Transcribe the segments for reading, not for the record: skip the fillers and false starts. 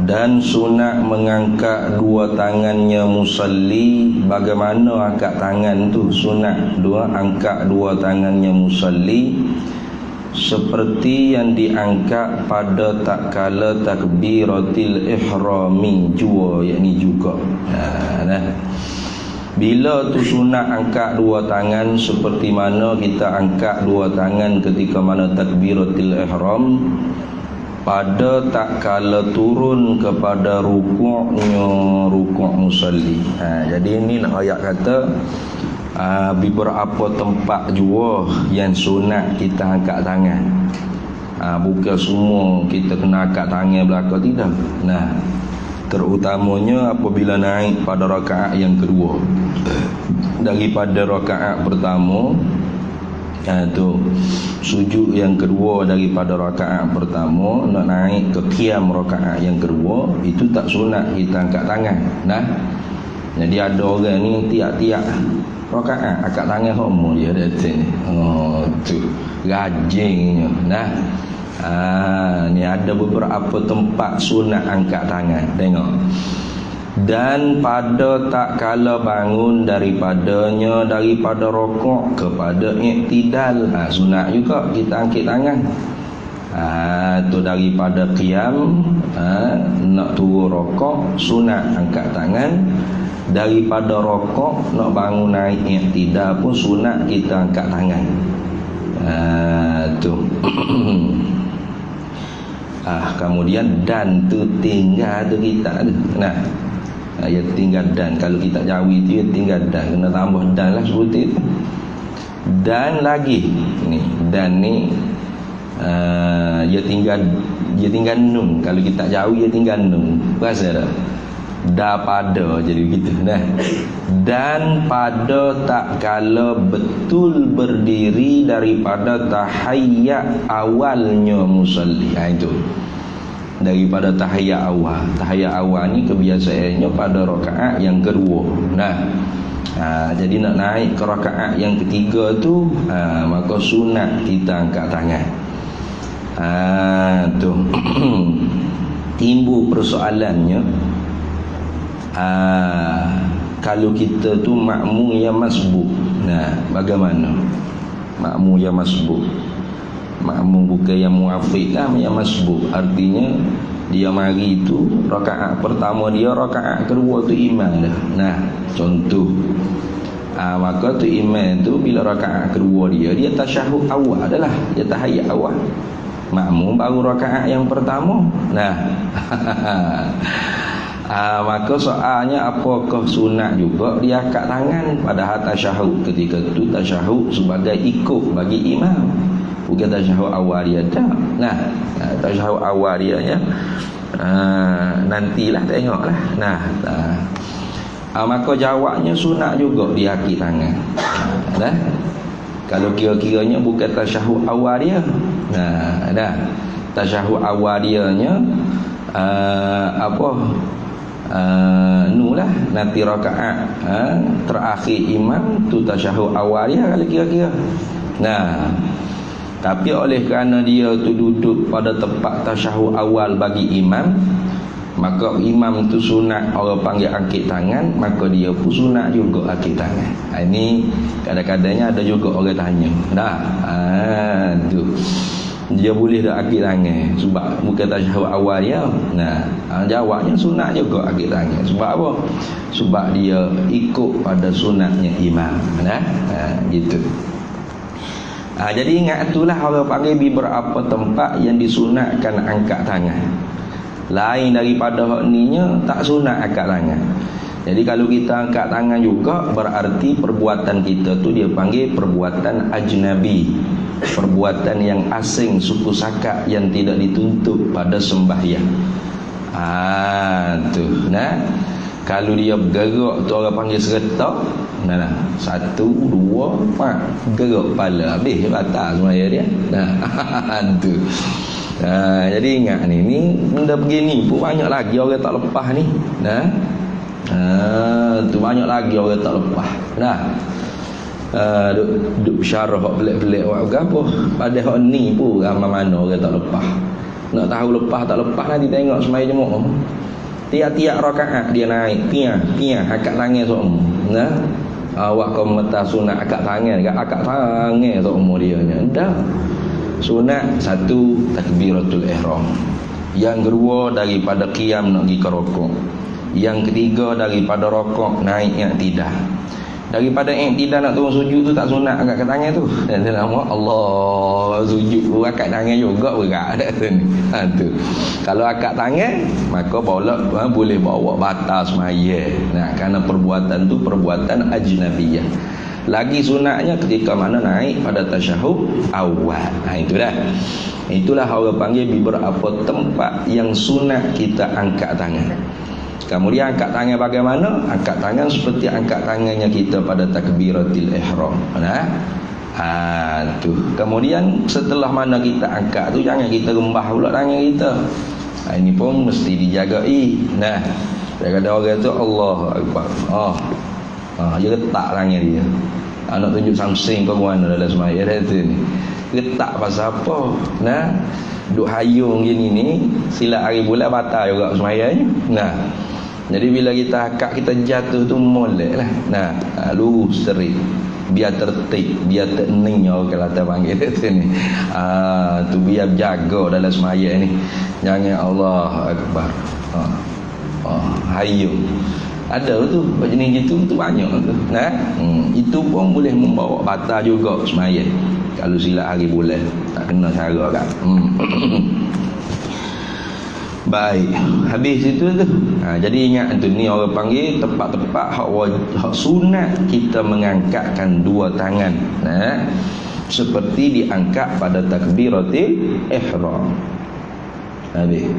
Dan sunat mengangkat dua tangannya musalli. Bagaimana angkat tangan tu? Sunat angkat dua tangannya musalli seperti yang diangkat pada tak kala takbiratil ihrami jua, yakni juga. Bila tu sunat angkat dua tangan seperti mana kita angkat dua tangan ketika mana takbiratul ihram pada tak kala turun kepada rukuknya rukuk musalli. Jadi ini nak ayat kata beberapa tempat jua yang sunat kita angkat tangan. Bukan semua kita kena angkat tangan belakang, tidak. Terutamanya apabila naik pada rakaat yang kedua. Daripada rakaat pertama, tu sujud yang kedua daripada rakaat pertama nak naik ke qiyam rakaat yang kedua, itu tak sunat kita angkat tangan. Jadi ada orang ni tiap-tiap rakaat angkat tangan homo dia datang ni. Tu rajinnya. Ni ada beberapa tempat sunat angkat tangan. Tengok. Dan pada tak kala bangun daripada rokok kepada iktidal, sunat juga kita angkat tangan. Tu daripada qiyam nak turun rokok, sunat angkat tangan. Daripada rokok nak bangun naik iktidal pun sunat kita angkat tangan. Tu kemudian dan tu tinggal tu kita tu. Ya tinggal dan, kalau kita jawi tu ya tinggal dan, kena tambah dan lah seperti itu. Dan lagi ni, dan ni ya tinggal nun. Kalau kita jawi ya tinggal nun. Rasa tak? Da pada jadi gitu. Dan pada tak kala betul berdiri daripada tahiyyat awalnya musalli. Itu daripada tahiyyat awal. Tahiyyat awal ni kebiasaannya pada rakaat yang kedua. Jadi nak naik ke rakaat yang ketiga tu, maka sunat kita angkat tangan. Tu timbul persoalannya, kalau kita tu makmum yang masbuk. Bagaimana? Makmum yang masbuk. Makmum bukan yang muafiq lah, yang masbuk. Artinya dia mari tu rakaat pertama dia, rakaat kedua tu imam dah. Contoh. Maka tu imam tu bila rakaat kedua dia tasyahud awal adalah, dia tahiyyat awal. Makmum baru rakaat yang pertama. Maka soalnya apakah sunat juga dia angkat tangan padahal tasyahud ketika itu tasyahud sebagai ikut bagi imam, bukan tasyahud awal dia dah. Tasyahud awal dia ya. Nantilah tengoklah. Maka jawabnya sunat juga dia angkat tangan. Kalau kira-kiranya bukan tasyahud awal dia. Tasyahud awal dia nya nulah nanti rakaat terakhir imam tu tasyahud awal dia kalau kira-kira. Tapi oleh kerana dia tu duduk pada tempat tasyahud awal bagi imam, maka imam tu sunat orang panggil angkat tangan, maka dia pun sunat juga angkat tangan. Ini kadang-kadangnya ada juga orang tanya. Tu dia boleh dah angkat tangan sebab bukan tasyahud awal dia. Jawabnya sunat juga angkat tangan. Sebab apa? Sebab dia ikut pada sunatnya imam. Gitu. Jadi ingat itulah orang panggil beberapa tempat yang disunatkan angkat tangan. Lain daripada hak ninya tak sunat angkat tangan. Jadi kalau kita angkat tangan juga berarti perbuatan kita tu dia panggil perbuatan ajnabi, perbuatan yang asing, suku sakat yang tidak dituntut pada sembahyang. Kalau dia bergerak tu orang panggil seretak. Satu, dua, empat, gerak kepala habis batal semaya dia. Tu. Jadi ingat ni benda begini pun banyak lagi orang tak lepas ni. Tu banyak lagi orang tak lepas. Duk syarah hak pelik-pelik buat apa. Pada hak ni pun ramai mana orang tak lepas. Nak tahu lepas tak lepas nanti tengok semaya jemaah. Tiap-tiap rakaat dia naik piah akak tangan semua. Nah, awak kau meta sunat akak tangan semua dia nya. Dah. Sunat satu takbiratul ihram. Yang kedua daripada qiyam nak pergi ke rukuk. Yang ketiga daripada rukuk naik i'tidal. Daripada i'tidal nak turun sujud tu tak sunat angkat tangan tu. Dan nama Allah sujud angkat tangan juga berat dah tu. Tu. Kalau angkat tangan maka boleh bawa batas semaya. Nah, kerana perbuatan tu perbuatan ajnabiyah. Lagi sunatnya ketika mana naik pada tasyahud awal. Itu dah. Itulah orang panggil beberapa tempat yang sunat kita angkat tangan. Kemudian angkat tangan bagaimana? Angkat tangan seperti angkat tangannya kita pada takbiratul ihram. Nah. Tu. Kemudian setelah mana kita angkat tu jangan kita rembah pula tangan kita. Ini pun mesti dijagai. Nah, kata orang tu Allahu akbar. Dia letak tangan dia. Nak tunjuk something ke mana dalam semaya dia tu ni. Letak pasal apa? Nah, duk hayung gini ni silat hari bulan batal juga semayanya. Nah, jadi bila kita akak kita jatuh tu molek lah. Nah, lurus straight. Biar tertib, biar tening orang Kelantan panggil tu ni. Tu biar jaga dalam semaya ni. Jangan Allah akbar. Hayung. Ada tu jenis gitu tu banyak tu. Nah, itu pun boleh membawa batal juga semaya. Kalau silap hari bulan tak kena cara kan. Baik, habis itu tu. Jadi ingat tu ni orang panggil tempat-tempat hak sunat kita mengangkatkan dua tangan. Nah, seperti diangkat pada takbiratul ihram. Habis.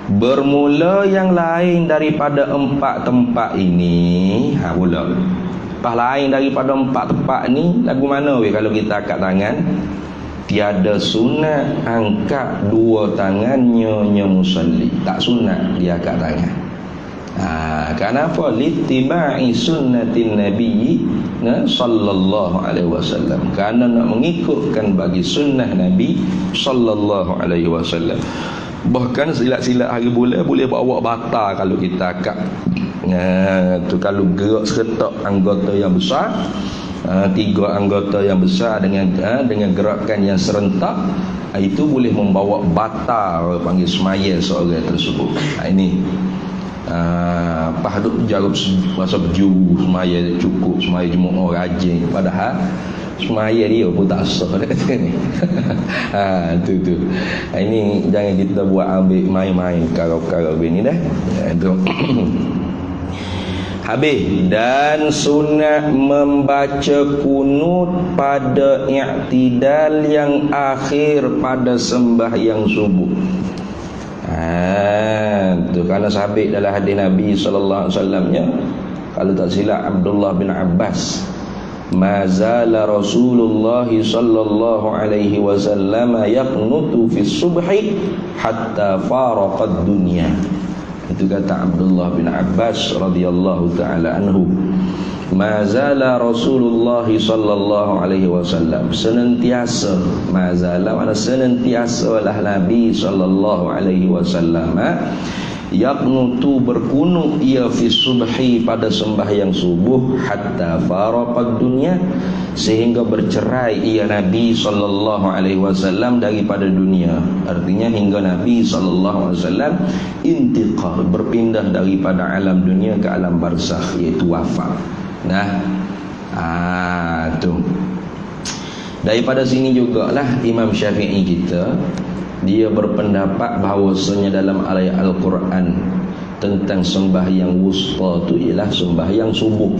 Bermula yang lain daripada empat tempat ini, pula. Lepas lain daripada empat tempat ni, lagu mana weh kalau kita angkat tangan? Tiada sunat angkat dua tangannya musalli. Tak sunat dia angkat tangan. Kenapa? Littiba'i sunnatin Nabi sallallahu alaihi wasallam. Kerana nak mengikutkan bagi sunnah Nabi sallallahu alaihi wasallam. Bahkan silat-silat hari bulan boleh bawa batal kalau kita akak. Tu kalau gerak seretak anggota yang besar, tiga anggota yang besar dengan gerakan yang serentak, itu boleh membawa batal panggil semaya seorang tersebut. Ini pahduk jarub masa berjuru semaya cukup, semaya jemaah rajin, padahal semaya dia pun tak sah ni. Tu. Ini jangan kita buat ambil main-main perkara-perkara begini dah. Habis. Dan sunat membaca kunut pada i'tidal yang akhir pada sembahyang subuh. Tu kerana sahabat dalam hadis Nabi sallallahu alaihi wasallamnya, kalau tak silap Abdullah bin Abbas, ma zala Rasulullah sallallahu alaihi wasallam yaqnutu fi subhi hatta faraqad dunya. Itu kata Abdullah bin Abbas radhiyallahu taala anhu. Ma zala Rasulullah sallallahu alaihi wasallam, senantiasa, ma zala mana senantiasa lah Nabi sallallahu alaihi wasallam yaqnutu berkunut ia fi subhi pada sembahyang subuh hatta faraqad dunya, sehingga bercerai ia Nabi sallallahu alaihi wasallam daripada dunia. Artinya hingga Nabi sallallahu alaihi wasallam intiqal, berpindah daripada alam dunia ke alam barzakh, iaitu wafat. Nah, tu. Daripada sini jugalah Imam Syafi'i kita, dia berpendapat bahawasanya dalam ayat Al-Quran tentang sembahyang wusta tu ialah sembahyang subuh.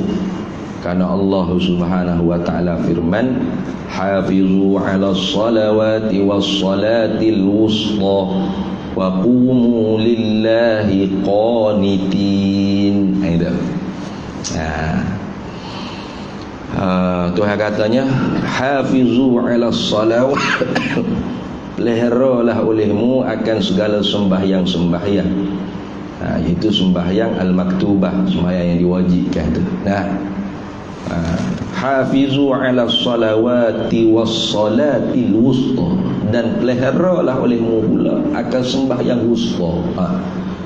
Karena Allah Subhanahu wa taala firman, hafizu 'alas salawati was salatil wusta wa qumu lillahi qanitin. Tuhan katanya hafizu 'alas salawat, peliharalah olehmu akan segala sembahyang-sembahyang, iaitu sembahyang al-maktubah, sembahyang yang diwajibkan tu. hafizu ala salawati wassalatil wusta, dan peliharalah olehmu pula akan sembahyang wusta.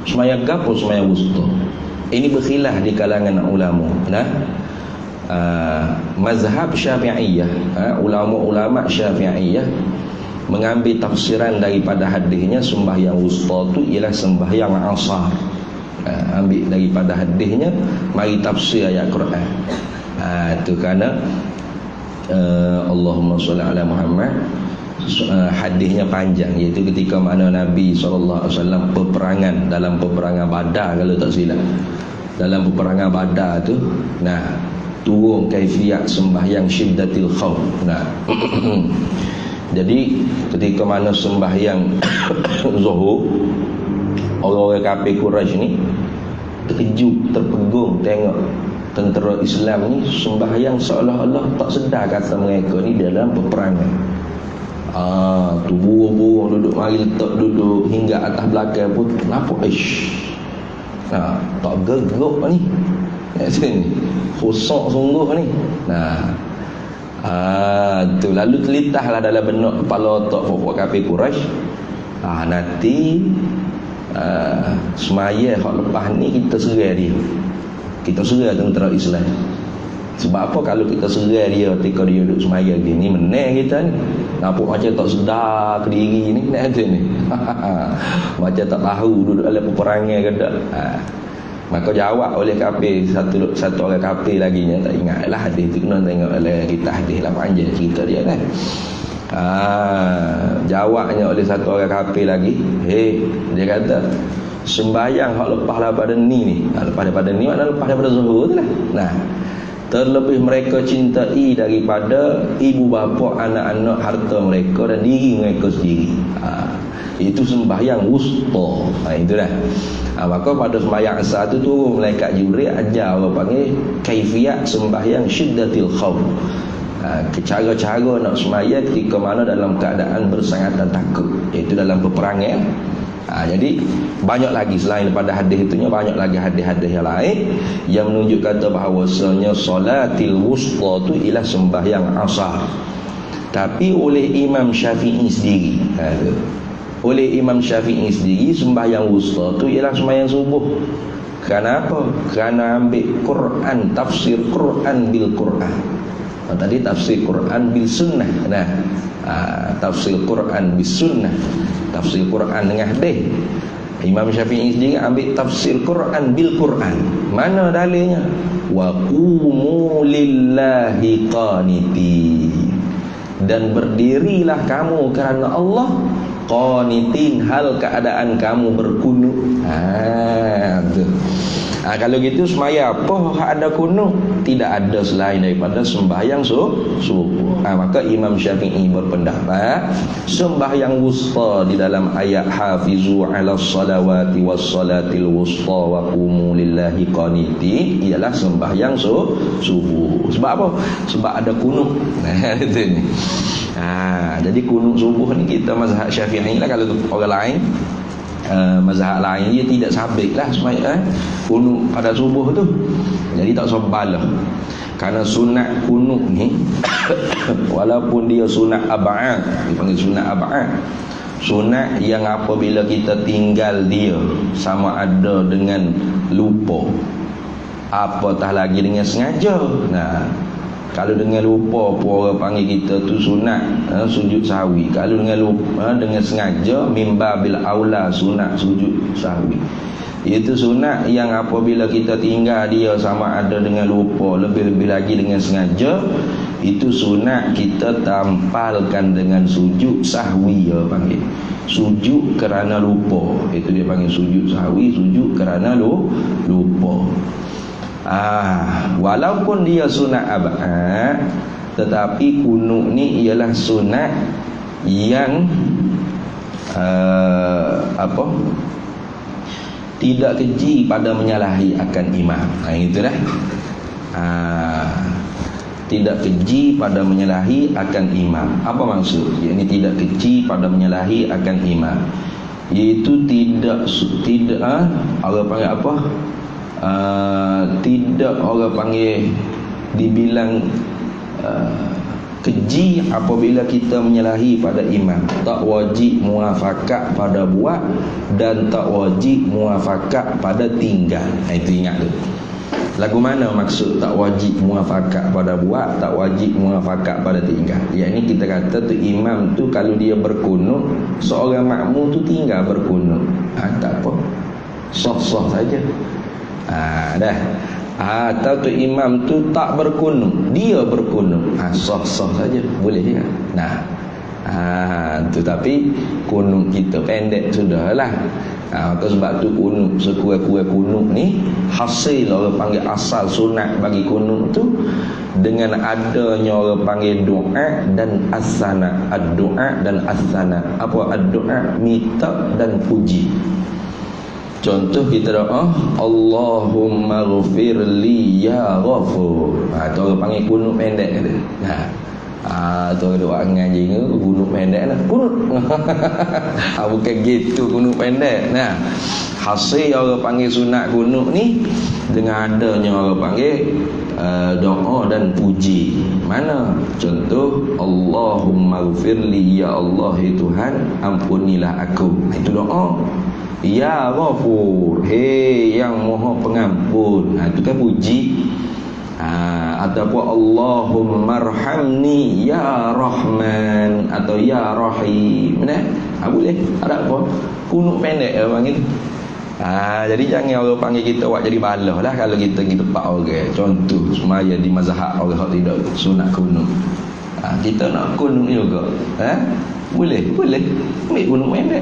Sembahyang gapo? Sembahyang wusta. Ini berkhilaf di kalangan ulama. Mazhab Syafi'iyah, ulama-ulama Syafi'iyah mengambil tafsiran daripada hadisnya sembahyang wusta tu ialah sembahyang asar. Ambil daripada hadisnya, mari tafsir ayat Quran. Itu kerana Allahumma salli ala Muhammad, hadisnya panjang, iaitu ketika mana Nabi SAW peperangan, dalam peperangan Badar kalau tak silap, dalam peperangan Badar tu, turun kaifiat sembahyang syiddatil khauf. Jadi ketika mana sembahyang zuhur, orang-orang kafir Quraisy ni terkejut, terpegung tengok tentera Islam ni sembahyang seolah-olah tak sedar kata mereka ni dalam peperangan. Tu burung-burung duduk mari letak duduk hingga atas belakang pun kenapa tak gegok ni. Sini khusyuk sungguh ni. Tu lalu telitahlah dalam benak kepala otak pokok kafir Quraisy. Nanti semaya hak lepas ni kita serai dia. Kita serai tentera Islam. Sebab apa? Kalau kita serai dia ketika dia duduk semaya gini, menang kita ni. Nampak macam tak sedar ke diri ni, macam tak tahu duduk dalam peperangan ke tak. Maka jawab oleh kafir, satu orang kafir lagi nya, tak ingatlah hadis tu, kena tengok oleh kita hadis lah, panjang cerita dia kan. Jawabnya oleh satu orang kafir lagi, dia kata sembahyang hak lepas daripada ni lepas daripada ni maknanya lepas daripada zuhur tu lah. Terlebih mereka cintai daripada ibu bapa, anak-anak, harta mereka dan diri mereka sendiri. Itu sembahyang wusta. Itulah. Maka pada sembahyang asar tu turun malaikat Jibril ajar orang panggil kaifiat sembahyang syiddatil khauf. Cara-cara nak sembahyang ketika mana dalam keadaan bersangat dan takut, iaitu dalam peperangan. Jadi banyak lagi selain daripada hadis itunya, banyak lagi hadis-hadis yang lain yang menunjuk kata bahawasanya salatil wusta tu ialah sembahyang asar. Tapi oleh Imam Syafi'i sendiri, sembahyang wusta tu ialah sembahyang subuh. Kenapa? Kerana ambil Quran, tafsir Quran bil Quran. Tadi tafsir Quran bil sunnah. Tafsir Quran bis sunnah, tafsir Quran dengan hadis. Imam Syafi'i sendiri ambil tafsir Quran bil Quran. Mana dalilnya? Wa qumu lillahi qanitin, dan berdirilah kamu kerana Allah, qanitin, hal keadaan kamu berkunut. Kalau gitu semaya apa ada kunut? Tidak ada selain daripada sembahyang subuh. Maka Imam Syafi'i berpendapat sembahyang wusta di dalam ayat hafizu ala salawati wassalatil wusta wa qumu lillahi qanitin ialah sembahyang subuh. Sebab apa? Sebab ada kunut. Itu ni. Jadi kunut subuh ni kita mazhab Syafi'i lah. Kalau orang lain, mazhab lain dia tidak sabit lah sembahyang kunut pada subuh tu. Jadi tak sobalah. Kerana sunat kunut ni walaupun dia sunat ab'ad, dipanggil sunat ab'ad, sunat yang apabila kita tinggal dia sama ada dengan lupa, apatah lagi dengan sengaja. Kalau dengan lupa pun orang panggil kita tu sunat sujud sahwi. Kalau dengan lupa, dengan sengaja, mimba bil aula sunat sujud sahwi. Itu sunat yang apabila kita tinggal dia sama ada dengan lupa, lebih-lebih lagi dengan sengaja, itu sunat kita tampalkan dengan sujud sahwi. Dia panggil sujud kerana lupa. Itu dia panggil sujud sahwi, sujud kerana lupa. Walaupun dia sunat ab'ad, tetapi kunut ni ialah sunat yang tidak keji pada menyalahi akan imam. Itu dah. Tidak keji pada menyalahi akan imam. Apa maksud? Ini tidak keji pada menyalahi akan imam, iaitu tidak orang panggil apa? Tidak orang panggil dibilang keji apabila kita menyalahi pada imam. Tak wajib muafakat pada buat dan tak wajib muafakat pada tinggal. Itu ingat tu. Lagu mana maksud tak wajib muafakat pada buat, tak wajib muafakat pada tinggal? Yang ni kita kata tu imam tu kalau dia berkunut, seorang makmum tu tinggal berkunut. Tak apa, soh-soh saja. Dah. Atau tu imam tu tak berkunut, dia berkunut, soh-soh saja, boleh juga. Tu tapi kunut kita pendek sudahlah. Maka sebab tu kunut, sekurang-kurang kunut ni hasil orang panggil asal sunat bagi kunut tu dengan adanya orang panggil doa dan as-sana. Ad-doa dan as-sana. Apa ad-doa? Minta dan puji. Contoh kita doa Allahumma ghafirli ya ghafur. Itu orang panggil kunut pendek tu. Tu doa ngaji ni kunut pendek lah. Kunut. Bukan gitu kunut pendek. Hasil orang panggil sunat kunut ni dengan adanya orang panggil doa dan puji. Mana? Contoh Allahumma ghafirli ya Allah Tuhan ampunilah aku. Itu doa. Ya Ghafur, hei yang Maha Pengampun. Itu kan puji. Ataupun Allahumma arhamni ya Rahman atau ya Rahim. Boleh. Ada apa? Kunut pendek orang itu. Jadi jangan orang panggil kita buat jadi balah lah kalau kita pergi tempat orang. Contoh semaya di mazhab orang tidak sunat kunut. Kita nak kunut juga. Boleh ambil kunut pendek.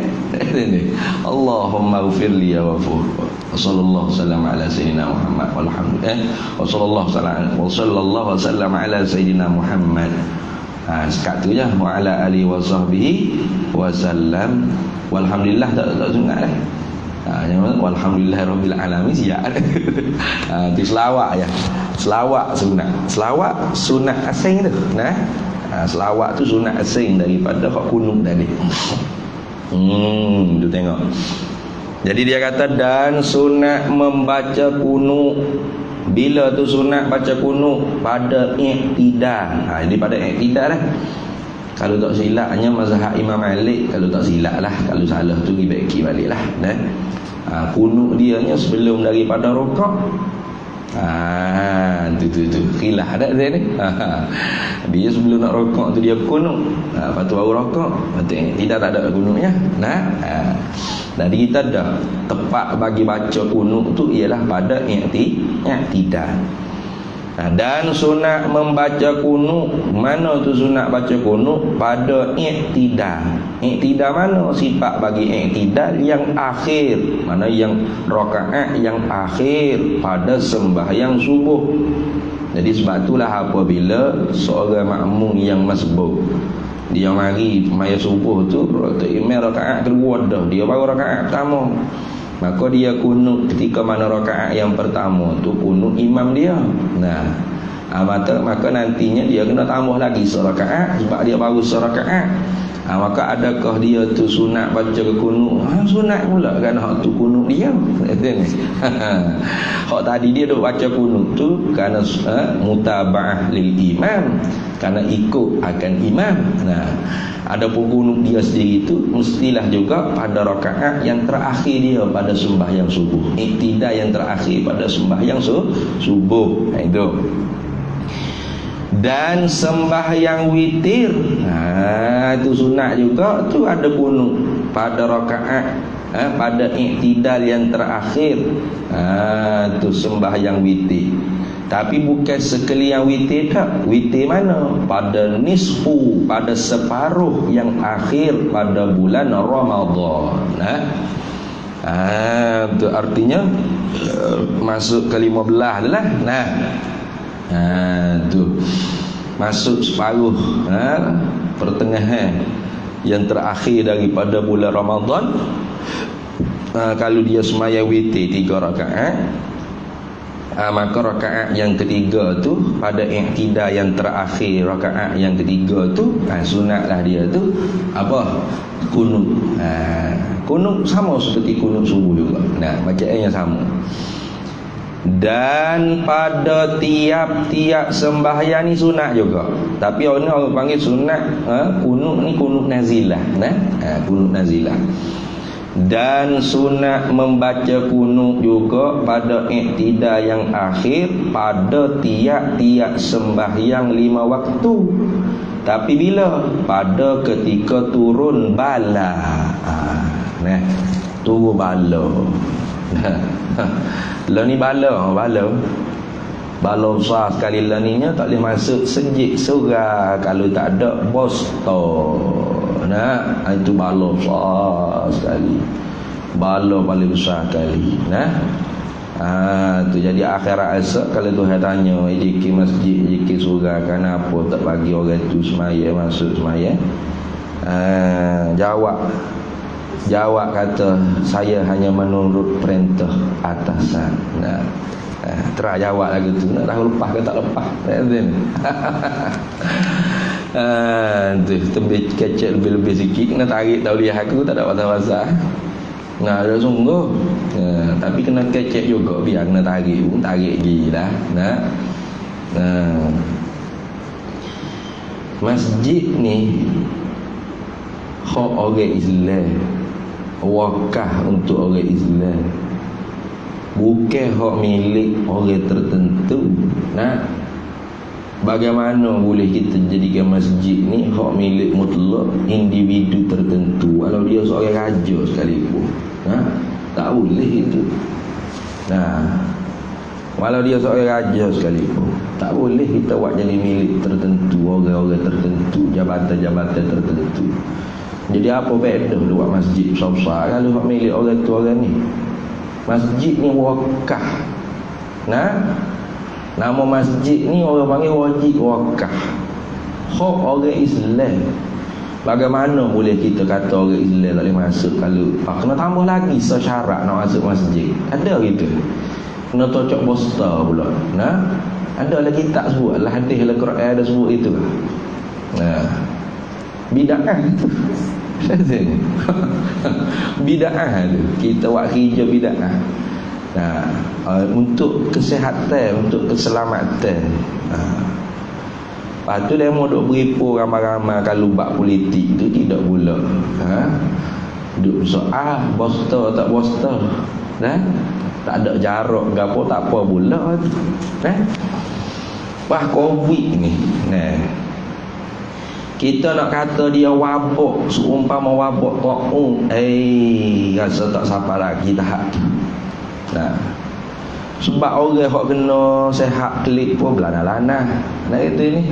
Allahumma ghafirli ya Ghafur. Sallallahu sallam ala sayyidina Muhammad walhamdulillah. Sallallahu sallam ala sayyidina Muhammad. Sekat tu je. Wa ala alihi wa sahbihi wa sallam. Walhamdulillah tak sunat lah. Walhamdulillah rabbil alamin siap. Itu selawat ya. Selawat sunat. Selawat sunat asing tu. Selawat tu sunat asing daripada hak kunut tadi. Tu tengok. Jadi dia kata dan sunat membaca kunut. Bila tu sunat baca kunut? Pada iktidal. Jadi pada iktidal lah. Kalau tak silapnya mazhab Imam Malik, kalau tak silap lah, kalau salah tu pergi balik lah. Kunut dia nya sebelum daripada rukuk. Tu khilaf dah dia ni. Dia sebelum nak rokok tu dia kunut. Lepas tu baru rokok. Tidak ada kunutnya. Jadi kita dah tepat bagi baca kunut tu ialah pada i'tidal. Dan sunat membaca kunut, mana tu sunat baca kunut? Pada i'tidal. I'tidal mana sifat bagi i'tidal? Yang akhir. Mana yang rakaat yang akhir pada sembahyang subuh. Jadi sebab itulah apabila seorang makmum yang masbuk dia mari maya subuh tu imam rakaat kedua dah, dia baru rakaat pertama, maka dia kunut ketika mana rakaat yang pertama tu kunut imam dia. Maka nantinya dia kena tambah lagi serakaat sebab dia baru serakaat. Maka adakah dia tu sunat baca kunut? Sunat pula kan hak tu kunut dia. Hak tadi dia duk baca kunut tu kerana mutaba'ah lil imam, kerana ikut akan imam. Adapun kunut dia sendiri tu mestilah juga pada rakaat yang terakhir dia pada sembahyang subuh. Iktidal yang terakhir pada sembahyang subuh. Itu. Dan sembahyang witir, itu sunat juga tu ada kunut pada rakaat pada iktidal yang terakhir. Tu sembahyang witir. Tapi bukan sekalian witir tak. Witir mana? Pada nisfu, pada separuh yang akhir pada bulan Ramadan. Itu artinya masuk ke 15 adalah. Tu masuk separuh pertengahan yang terakhir daripada bulan Ramadan. Kalau dia semaya witir 3 rakaat, maka rakaat yang ketiga tu pada iktidal yang terakhir, rakaat yang ketiga tu sunatlah dia tu apa? Kunut. Kunut sama seperti kunut subuh juga. Bacaannya sama. Dan pada tiap-tiap sembahyang ni sunat juga. Tapi orang panggil sunat kunut ni kunut nazilah. Kunut nazilah. Dan sunat membaca kunut juga pada iktidal yang akhir pada tiap-tiap sembahyang 5 waktu. Tapi bila? Pada ketika turun bala. Turun bala. Lah ni bala besar sekali lah ni nya, tak boleh masuk sejik surah kalau tak ada bostor. Itu bala besar sekali. Bala paling besar sekali. Tu jadi akhirat esok kalau Tuhan tanya JK masjid, JK surah, kenapa tak bagi orang tu semaya masuk semaya? Jawab kata, saya hanya menurut perintah atasan. Terah jawab lagu tu. Nak tahu lepas ke tak lepas? Tembik kecek lebih-lebih sikit. Nak tarik tauliah aku tak ada pasal-pasal. Ada sungguh. Tapi kena kecek juga. Biar kena tarik pun tarik lagi lah. Masjid ni hak orang Islam, wakaf untuk orang Islam, bukan hak milik orang tertentu. Bagaimana boleh kita jadikan masjid ni hak milik mutlak individu tertentu, walau dia seorang raja sekalipun? Tak boleh itu. Walau dia seorang raja sekalipun, tak boleh kita buat jadi milik tertentu, orang-orang tertentu, jabatan-jabatan tertentu. Jadi apa beda buat masjid besar-besar kalau hak milik orang tu orang ni? Masjid ni wakaf. Nama masjid ni orang panggil wajib wakaf. Hak orang Islam. Bagaimana boleh kita kata orang Islam tak boleh masuk kalau kena tambah lagi syarat nak masuk masjid? Ada gitu. Kena tocok poster pula. Ada lagi tak sebut lah hadis Al-Quran ada sebut itu. Bid'ah tu. Bid'ah tu. Kita buat kerja bid'ah. Untuk kesihatan, untuk keselamatan. Lepas tu dia mau duk beripu ramai-ramai kalau buat politik tu tidak pula. Duk soal poster tak poster. Tak ada jarak ke apa tak apa pula tu. Wah Covid ni. Kita nak kata dia wabak, seumpama wabak ta'un, rasa tak siapa lagi tahap tu. Sebab orang yang kena sehat klik pun belana-lana. Itu ni.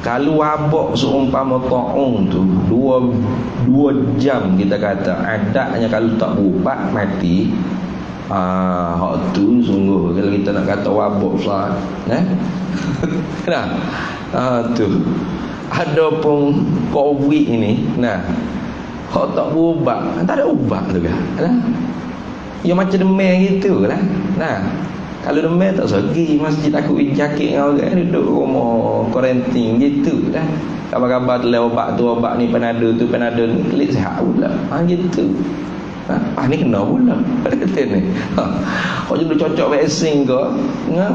Kalau wabak seumpama ta'un tu 2 jam kita kata, adanya kalau tak berubat mati. Hak tu sungguh kalau kita nak kata wabak besar. Tu ada pun Covid ini. Hak tak berubat, tak ada ubat tu kan. Ya macam demam gitu lah. Kalau demam tak segi masjid aku jakit dengan orang duduk rumah kuarantin gitu lah. Kabar-kabar telah obat tu, obat ni Panadol tu, Panadol ni klik sihat pula. Gitu. Ni kena pula. Kata ni. Kau jadi cocok vaksin ke?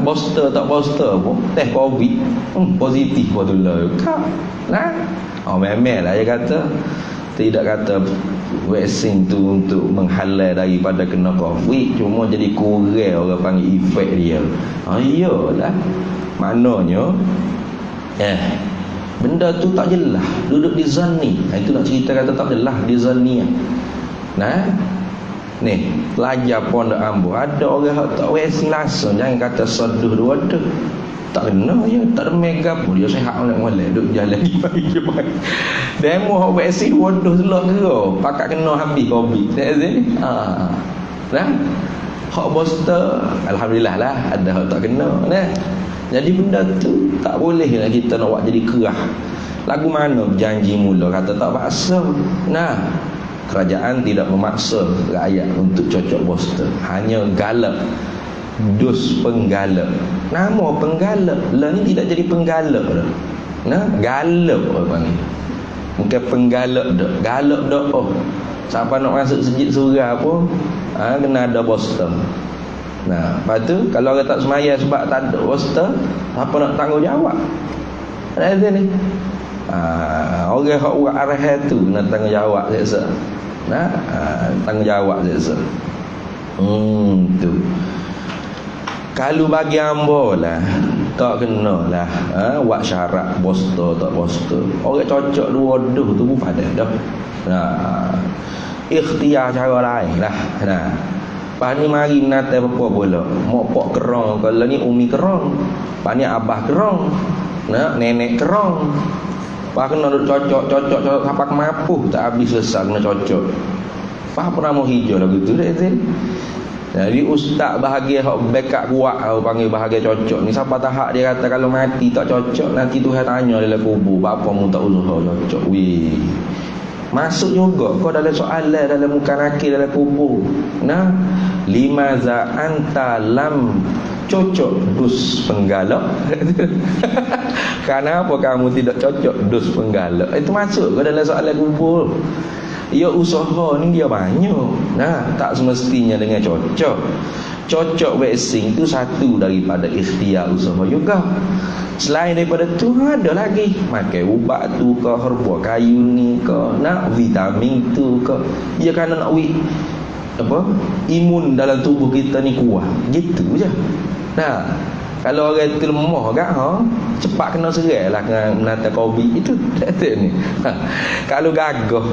Booster tak booster pun test Covid positif betul lah. Memang lah dia kata. Tidak kata vaksin tu untuk menghalau daripada kena Covid, cuma jadi kurang orang panggil efek dia. Iyalah. Maknanya benda tu tak jelas, duduk di zani. Itu nak cerita kata tak jelas di zani. Ni pelajar pondok Ambo ada orang hak tak vaksin langsung, jangan kata seduh dua tu. Tak kena ya, tak ada mega pun dia sehat molek-molek duk jalan di pagi pagi. Demo hak vaksin bodoh selok ke pakat kena habis Covid. Hak booster alhamdulillah lah ada hak tak kena. Jadi benda tu tak boleh lah kita nak buat jadi kerah. Lagu mana berjanji mula kata tak paksa. Kerajaan tidak memaksa rakyat untuk cocok booster, hanya galak. Dos penggalak. Nama penggalak lah ni tidak jadi penggalak dah. Galak apa ni? Bukan penggalak dah. Galak dah. Siapa nak masuk masjid surah apa? Kena ada booster. Nah, lepas tu kalau orang tak semaya sebab tak ada wasta, apa nak tanggungjawab? Ada ni. Orang yang buat arah tu nak tanggungjawab seksa. Nah, tanggungjawab seksa. Tu. Kalau bagi hamba lah, tak kena lah buat syarat bosta tak bosta. Orang cocok dua duh tu pun pada dah. Nah, ikhtiar cara lain lah. Nah, lepas ni mari menata apa pula. Mak pak kerong, kalau ni umi kerong, lepas ni abah kerong, nah, nenek kerong. Lepas kena duk cocok sampai kemapuh tak habis selesai kena cocok. Lepas apa nama hijau lagu tu dah. Jadi ustaz bahagia hak backup kuat aku panggil bahagia cocok ni. Siapa tahap dia kata kalau mati tak cocok nanti Tuhan tanya dalam kubur, apa mu tak usaha cocok. Weh, masuk juga kau dalam soalan dalam muka nakir dalam kubur. Nah, limaza anta lam cocok dus penggala. Kenapa kamu tidak cocok dus penggala? Itu masuk ke dalam soalan kubur. Ya usaha ni dia banyak. Nah, tak semestinya dengan cocok. Cocok waxing tu satu daripada ikhtiar usaha juga. Selain daripada tu ada lagi makan ubat tu ke, herba kayu ni ke, nak vitamin tu ke. Ya kerana nak imun dalam tubuh kita ni kuat. Gitu je. Nah, kalau orang itu lemah kan, cepat kena serai lah dengan menata COVID itu. Ni. Kalau gagah,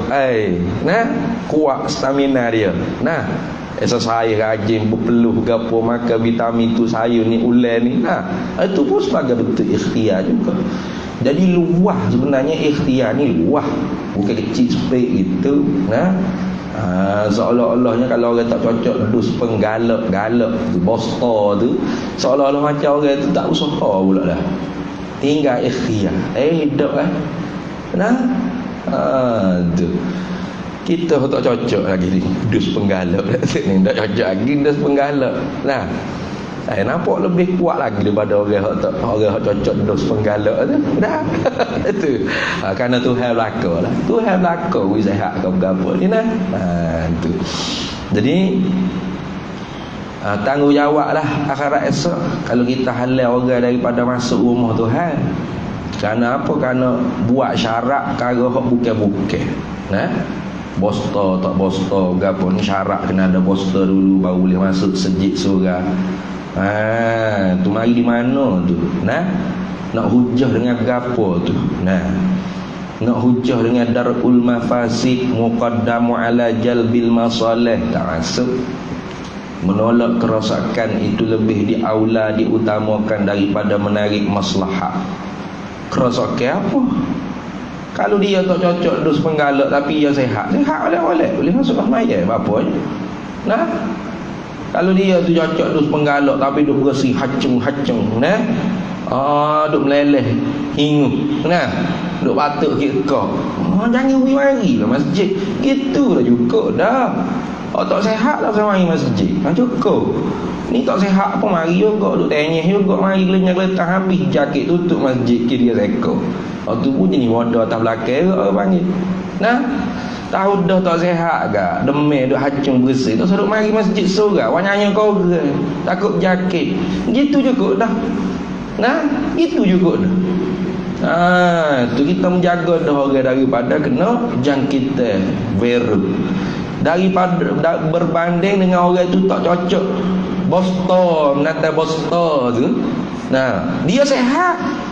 nah, kuat stamina dia. Nah, exercise rajin berpeluh gapo makan vitamin tu sayur ni ulen ni. Nah, itu pun sebagai bentuk ikhtiar juga. Jadi luah sebenarnya ikhtiar ni luah. Bukan kecil sepik gitu. Nah, seolah-olahnya kalau orang tak cocok dus penggalak-galak tu, bosta tu, seolah-olah macam orang tu tak usaha pula dah. Tinggal ikhtiar. Hidup kan. Nah, tu. Kita tak cocok lagi ni dus penggalak ni, tak cocok lagi dus penggalak. Nah, nampak lebih kuat lagi daripada orang yang cocok dos penggalak tu. Dah. Itu. Kerana Tuhan belaka lah. Tuhan belaka we sihat kau berapa ni nah. Tu. Jadi tanggungjawab lah akhirat esok kalau kita halal orang daripada masuk rumah Tuhan. Kerana apa? Kerana buat syarat perkara hak bukan-bukan. Nah. Bosta tak bosta gapo ni syarat kena ada bosta dulu baru boleh masuk sejid surga. Tu mari di mana tu? Nah, nak hujah dengan gapo tu? Nah, nak hujah dengan darul mafasid muqaddamu ala jalbil masalih, tak masuk. Menolak kerosakan itu lebih diaula diutamakan daripada menarik maslahat. Kerosakan apa? Kalau dia tak cocok dos penggalak tapi dia sehat boleh masuk sembahyang apa je. Nah, kalau dia tu cocok dus penggalak tapi duk bersih hacung nah. Duk meleleh hingu. Nah, duk batuk kita. Jangan pergi mari lah masjid. Gitulah juga dah. Tak sehat lah saya mari masjid. Cukup. Ni tak sehat apa mari juga duk tenyeh juga mari gelenyah-geletah habis jaket tutup masjid kira seko. Tu pun jenis wadah atas belakang orang panggil. Nah, tahu dah tak sehat ke, demam duk hacung bersih, tak suruh mari masjid surau, wanyanya kau ke, takut jakit. Gitu juga dah. Nah, gitu juga dah. Tu kita menjaga dah orang daripada kena jangkitan virus. Daripada berbanding dengan orang tu tak cocok bosta, menata bosta tu. Nah, dia sehat.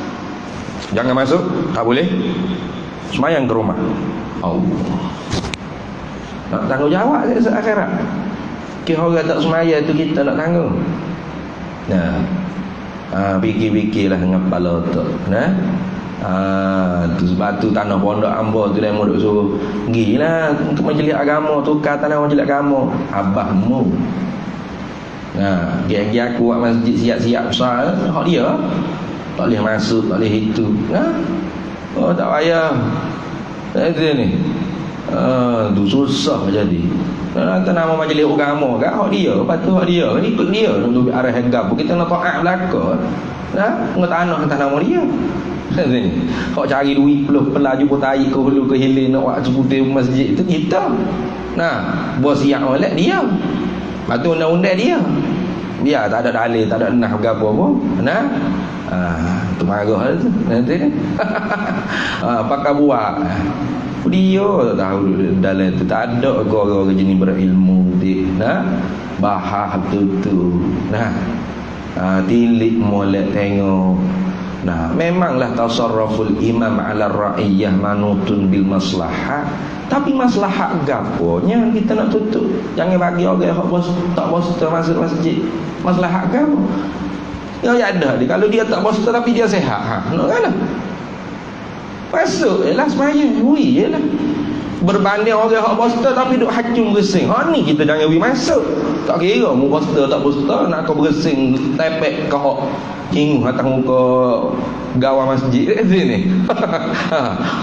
Jangan masuk, tak boleh. Semayang ke rumah. Allah. Nak tanggungjawab saya akhirat. Kira orang tak semaya tu kita nak tanggung. Nah, fikir-fikirlah dengan kepala otak. Nah, tu sebab tu tanah pondok hamba tu dia duk suruh gilah untuk majlis agama, tukar tanah majlis agama abahmu. Nah, gigi aku buat masjid siap-siap besar, hak dia tak boleh masuk, tak boleh itu. Nah, tak payah. Itu ni. Tu susah jadi. Nak nama majlis agama kan hak dia, patu hak dia, ni ikut dia untuk arah hegap. Kita nak taat belaka. Nah, tanah nama dia. Ni. Hak cari duit pelah jumpa tai ke hulu ke hilir nak buat sebutir masjid itu kita. Nah, bos siap molek dia. Patu undang-undang dia. Biar tak ada dalil, tak ada nah gapo apa. Nah. Tu marah tu nanti. Pakai buat. Dia tak tahu dalam tu tak ada orang-orang jenis berilmu dia. Nah. Bahas tu. Nah. Tilik molek tengok. Nah, memanglah tasarruful imam ala ra'iyah manutun bil maslahah. Tapi maslahat gaponya kita nak tutup. Jangan bagi orang hak bos tak bos masuk masjid. Maslahat gapo? Ya ada dia. Kalau dia tak bos tapi dia sehat. Nak kan? Masuk jelah sembahyang. Hui jelah. Berbanding orang hak poster tapi duk hacung bersing. Ni kita jangan pergi masuk. Tak kira mu poster tak poster nak kau bersing tepek ke hak hingung atas muka gawang masjid sini.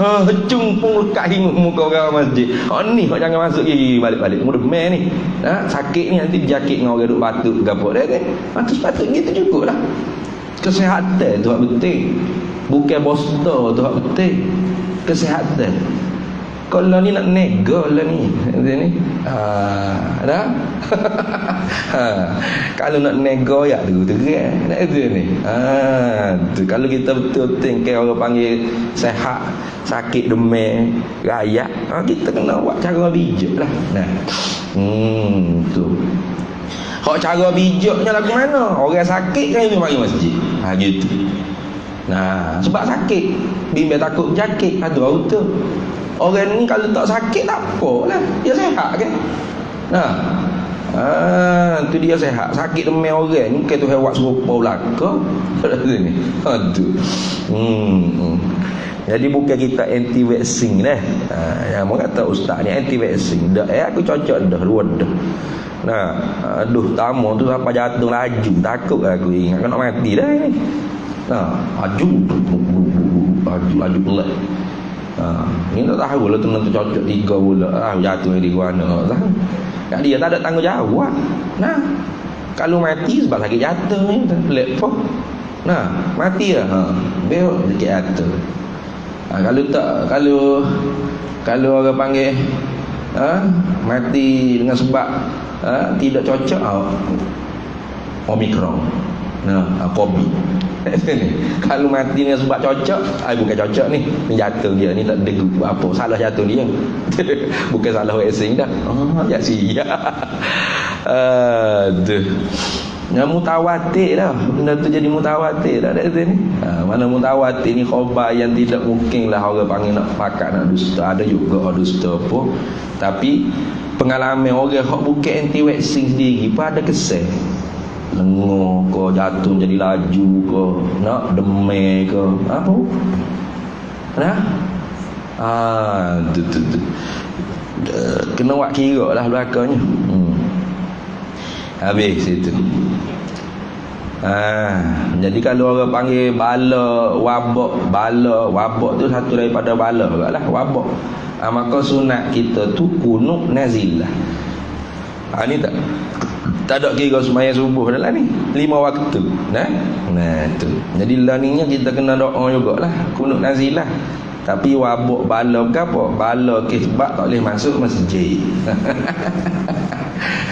Hacung pun lekat hingung muka gawang masjid. Ni kau jangan masuk gigi balik-balik. Mudah main ni. Sakit ni nanti berjakit dengan orang duk batuk gapo dah ni. Patut sepatutnya gitu jugaklah. Kesihatan tu hak penting. Bukan poster tu hak penting. Kesihatan. Kalau ni nak nego lah ni. Ni. Dah. Kalau nak nego ya tu terang. Nak itu ni. Tu kalau kita betul-betul ke orang panggil sehat, sakit demam, rayak, kita kena buat cara bijak lah. Nah. Tu. Hak cara bijaknya lagu mana? Orang sakit kan dia mari masjid. Gitu. Nah, sebab sakit, bimbang takut jakit ada auto. Orang ni kalau tak sakit tak apalah. Dia sehat kan? Nah. Tu dia sehat. Sakit demam orang ni ke Tuhan buat serupa belaka. Ni. Aduh. Jadi bukan kita anti vaksin dah. Yang mau kata ustaz ni anti vaksin. Dah aku cocok dah dua dah. Nah, aduh tamu tu sampai jatuh laju. Takut aku ingat kena mati dah ni. Nah, laju pelat. Ni tak tahu lah teman tu cocok 3 bulan jatuh di mana. Kat dia tak ada tanggungjawab. Nah, kalau mati sebab sakit jatuh ni pelik apa. Nah, mati lah. Bel sakit jatuh. Kalau tak kalau orang panggil mati dengan sebab tidak cocok Omicron. COVID. Kalau mati dengan sebab cocok, bukan cocok ni, jatuh dia ni tak ada apa, salah jatuh dia. Bukan salah racing dah. Ya siap. Aduh. Yang mutawatir dah. Benda tu jadi mutawatir dah kat sini. Mana mutawatir ni khabar yang tidak mungkin lah orang panggil nak pakat nak dusta. Ada juga dusta apa. Tapi pengalaman orang hak bukan anti vaksin sendiri pun ada kesan. Lengur ke, jatuh jadi laju ke, nak demam ke, apa? Nah? Tu. Kena buat kira lah belakangnya. Habis itu. Jadi kalau orang panggil bala wabak tu satu daripada bala lah, wabak. Maka sunat kita tu kunut nazilah. Ni tak ada kira sembahyang subuh dah lah ni 5 waktu. Nah tu. Jadi laninya kita kena doa jugalah, kunut nazilah. Tapi wabak bala ke apa? Bala ke sebab tak boleh masuk masjid.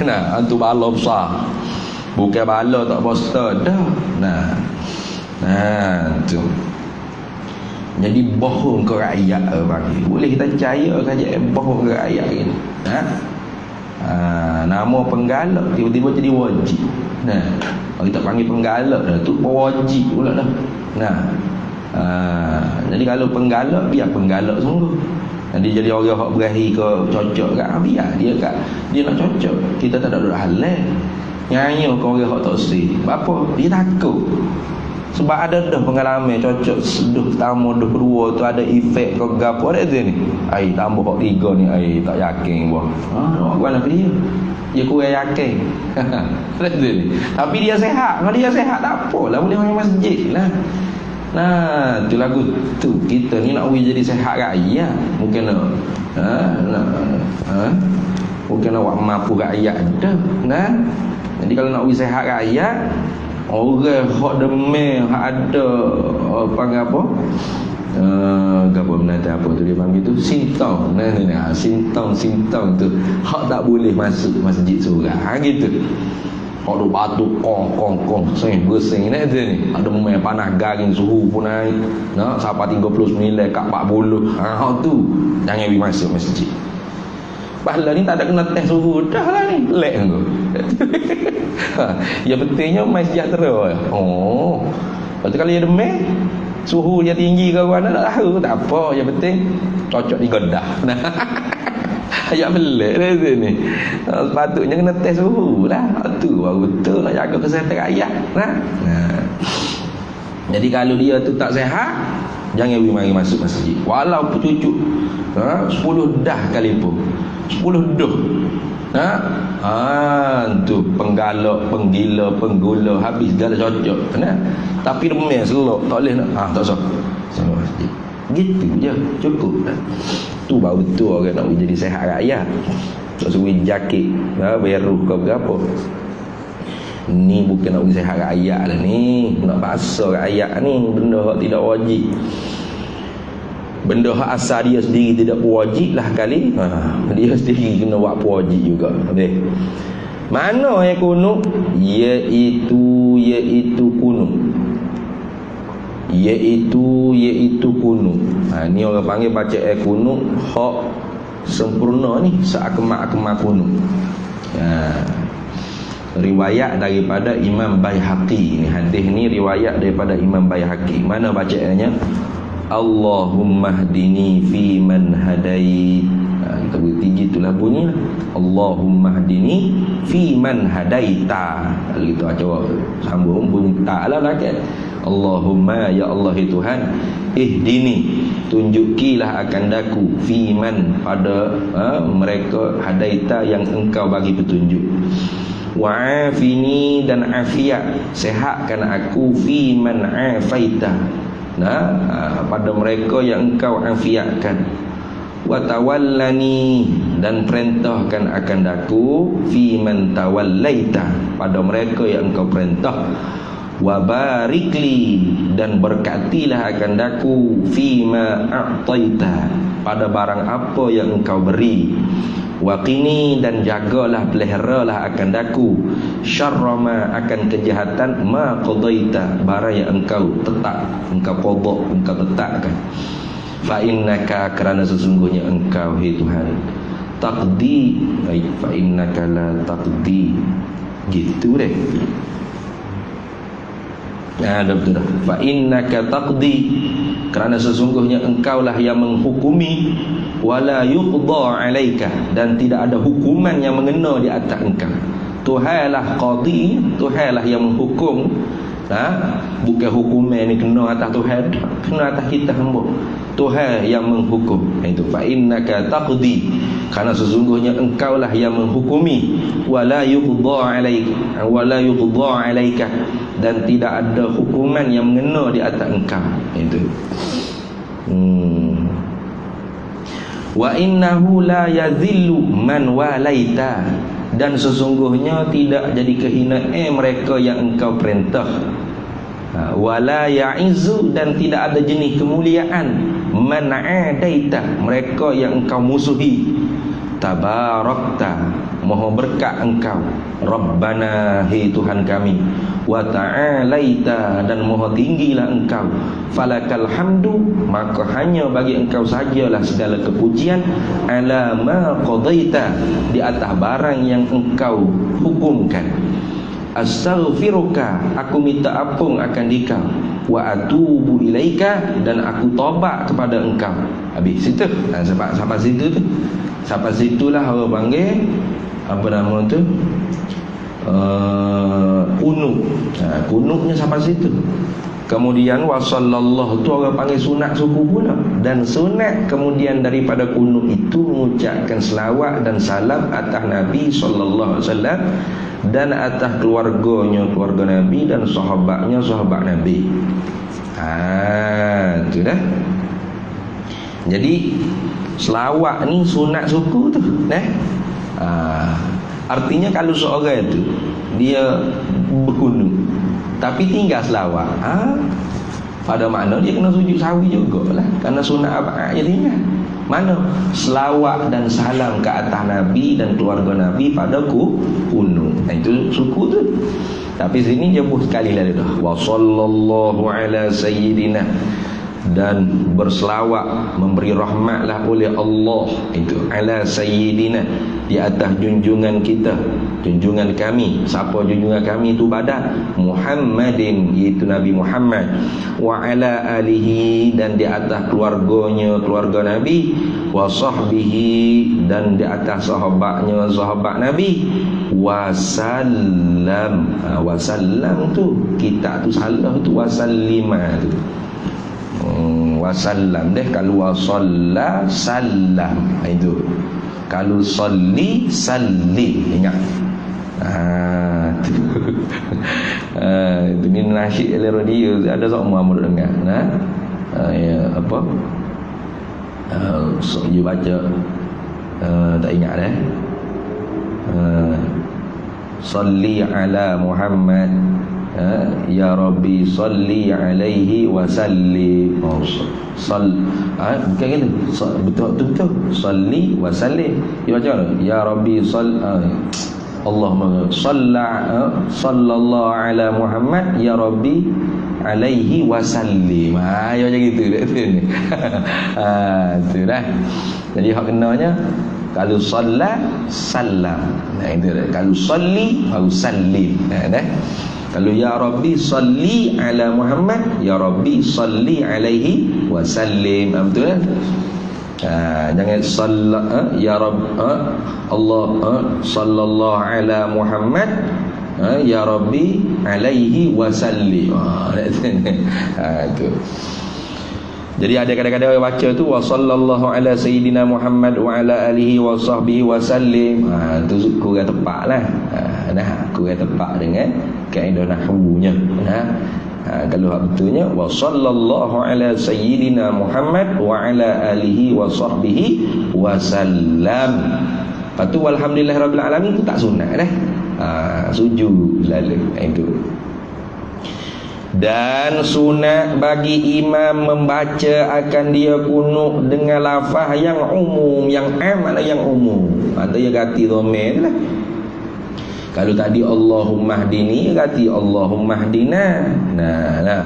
Nah, antu bala besar. Bukan bala tak poster dah. Nah tu. Jadi bohong ke rakyat bagi. Boleh kita percaya saja bohong ke rakyat ni. Nama penggalak tiba-tiba jadi wajib. Kita panggil penggalak dah tu wajib pula dah. Jadi kalau penggalak biar penggalak sungguh. Jadi orang hak berahi ke cocok kat biar dia nak cocok. Kita tak ada halal. Nyanyi ke orang hak tak sih. Apa? Dia takut. Sebab ada dah pengalaman cocok seduh tamu dah kedua tu ada efek ke gapo ada tu ni. Ai tambah hak 3 ni ai tak yakin bah. Nak buat apa dia? Dia kurang yakin. Ni. Tapi dia sehat. Kalau dia sehat tak apalah boleh main masjid lah. Nah, tu lagu tu kita ni nak jadi sehat rakyat. Mungkin mungkin nak buat mampu rakyat dah. Jadi kalau nak sehat rakyat, orang hak demam, hak ada panggil apa? Gapo benda apa tu dia panggil tu simptom. Simptom tu hak tak boleh masuk masjid surau. Gitu. Kalau batu kong bersing ni tu ni. Ada main panas garing suhu pun naik. Nah, sampai 39 kat 40. Tu. Jangan pergi masuk masjid. Pahala ni tak ada kena test suhu dah lah ni. Lek tu. Ya betulnya mai sejahtera. Oh. Lepas tu kalau dia demam, suhu dia tinggi ke mana tak tahu, tak apa, yang penting cocok di gedah. Ayat pelik dah sini. Sepatutnya kena test suhu lah. Tu baru betul nak jaga kesihatan rakyat. Nah. Jadi kalau dia tu tak sihat, jangan pergi mari masuk masjid. Walaupun cucuk 10 dah kali pun. 10 dah. Tu penggalak, penggila, penggula habis segala cocok. Nah. Tapi remeh selok tak boleh nak. Tak usah. Sama masjid. Gitu je, cukup dah. Tu baru betul orang nak jadi sehat rakyat. Tak suruh jakit, beruh ke berapa. Ni bukan nak sehat rakyat lah ni. Nak paksa rakyat ni benda yang tidak wajib. Benda yang asal dia sendiri tidak wajib lah kali. Dia sendiri kena buat wajib juga. Okay. Mana yang kunut? Iaitu kunut. Iaitu kunut. Ni orang panggil baca kunut hak sempurna ni, seakmal-akmal kunut. Riwayat daripada Imam Baihaqi. Ni hadis ni riwayat daripada Imam Baihaqi. Mana bacaannya? Allahumma hdini fi man hadait. Kita bertinggi itulah bunyinya. Allahumma hdini fi man hadaita. Gitu aja sambung bunyi ta'ala lagi. Allahumma ya Allah Tuhan, ihdini, tunjukilah akan daku, fi man, pada mereka hadaita yang engkau bagi petunjuk. Wa'afini, dan afiat, sehatkan aku, fi man afaita, pada mereka yang engkau afiatkan. Wa tawallani, dan perintahkan akan daku, fi man tawallaita, pada mereka yang engkau perintah. Wa barikli, dan berkatilah akan daku, fi ma a'taita, pada barang apa yang engkau beri. Wa qini, dan jagalah, peliharalah akan daku, syarra ma, akan kejahatan, ma qadaita, barang yang engkau tetap, engkau qada, engkau tetapkan. Fa innaka, kerana sesungguhnya engkau hai Tuhan, taqdi, fa innaka la taqdi. Gitu deh. Ada betul dah. Fa innaka taqdi, kerana sesungguhnya engkaulah yang menghukumi, wala yuqda alaika, dan tidak ada hukuman yang mengena di atas engkau. Tuhanlah qadi, Tuhanlah yang menghukum. Bukan hukuman ni kena atas Tuhan, kena atas kita hamba. Tuhan yang menghukum. Itu fa innaka taqdi, kerana sesungguhnya engkaulah yang menghukumi, wala yuqda alaika, dan tidak ada hukuman yang mengena di atas engkau. Itu. Wa innahu la yazillu man walaita, dan sesungguhnya tidak jadi kehinaan mereka yang engkau perintah. Wala ya'izzu, dan tidak ada jenis kemuliaan, man adaita, mereka yang engkau musuhi. Tabarakta, maha berkat engkau, Rabbana, hai Tuhan kami, wa ta'alaita, dan maha tinggilah engkau, falakal hamdu, maka hanya bagi engkau sajalah segala kepujian, ala ma qadaita, di atas barang yang engkau hukumkan. Astaghfiruka, aku minta ampun akan dikau, wa atubu ilaika, dan aku taubat kepada engkau. Habis situ. Sampai situ tu. Sampai situlah orang panggil apa nama tu? Kunut. Kunutnya sampai situ. Kemudian wasallallahu tu orang panggil sunat suku pula. Dan sunat kemudian daripada kunut itu mengucapkan selawat dan salam atas Nabi sallallahu alaihi wasallam, dan atas keluarganya, keluarga Nabi, dan sahabatnya, sahabat Nabi. Itu dah. Jadi selawat ni sunat suku tu, artinya kalau seorang itu dia berkunut tapi tinggal selawat, pada makna dia kena sujud sawi jugalah, kerana sunat apa dia tinggal. Mana selawat dan salam ke atas Nabi dan keluarga Nabi pada kunut. Itu suku tu. Tapi sini jemput sekali lah dah. Wa sallallahu ala sayyidina, dan berselawat memberi rahmatlah oleh Allah itu ala sayyidina, di atas junjungan kita, junjungan kami. Siapa junjungan kami itu badan Muhammadin, iaitu Nabi Muhammad, wa ala alihi, dan di atas keluarganya, keluarga Nabi, wa sahbihi, dan di atas sahabatnya, sahabat Nabi, wasallam. Wasallam tu kita tu salah tu, wasallima tu. Wasallam deh. Kalau wasalla salam, itu. Kalau salli salli, ingat. Itu ni nasyid oleh radio, ada semua murid dengar. Ya, apa? So you baca, tak ingat dah. Salli ala Muhammad, ya Rabbi salli alaihi wa sallim. Bukan gitu. Betul. Salli wa sallim. Dia baca ya Rabbi Allahumma sallallahu ala Muhammad ya Rabbi alaihi wa sallim. Ya macam gitu. Itu dah. Jadi hak kenanya kalau salla salam. Itu dah. Kalau salli au sallim. Dah. Kalau ya Rabbi salli ala Muhammad, ya Rabbi salli alaihi wa sallim. Betul kan? Jangan ya Rabb Allah sallallahu ala Muhammad, ya Rabbi alaihi wa sallim. Itu. Jadi ada kadang-kadang orang baca tu wa sallallahu ala sayyidina Muhammad wa ala alihi wa sahbihi wa sallim. Tu kurang tepatlah. Kurang tepat dengan kaedah nahwunya. Kalau hak betulnya wa sallallahu ala sayyidina Muhammad wa ala alihi wa sahbihi wa sallam. Lepas tu walhamdulillahirabbil alamin tu tak sunat dah. Sujud lalu itu. Dan sunat bagi imam membaca akan dia kunut dengan lafaz yang umum, yang am, mana yang umum. Atau dia ganti dhamir lah. Kalau tadi Allahumma hdini, ganti Allahumma hdina. Nah.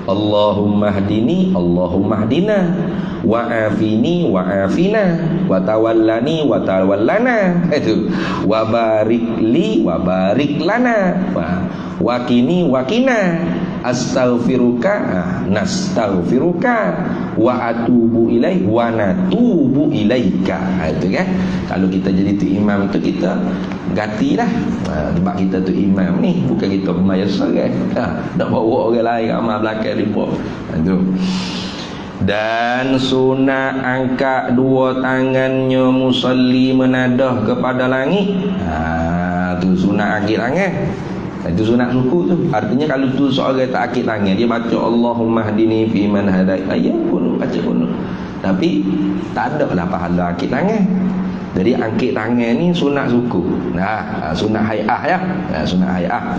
Allahumma hdini, Allahumma hdina, wa afini, wa afina, wa tawallani, wa tawallana. Itu. Wa barikli, wa barik lana, wa kini, wa kina, astaghfiruka, nastaghfiruka, wa atubu ilaih, wa natubu ilaika. Itu kan. Kalau kita jadi tu imam tu, kita gantilah. Sebab kita tu imam ni, bukan kita pemayasa kan. Nak bawa orang lain amal belakang lipat. Itu. Dan sunat angkat dua tangannya musalli menadah kepada langit. Tu sunat angkat tangan. Itu sunat ruku tu. Artinya kalau tu seorang tak angkat tangan, dia baca Allahumma hdini fi man hadait, ayat pun baca pun. Tapi tak ada lah pahala angkat tangan. Jadi angkat tangan ni sunat suku. Sunat hay'ah ya. Sunat hay'ah.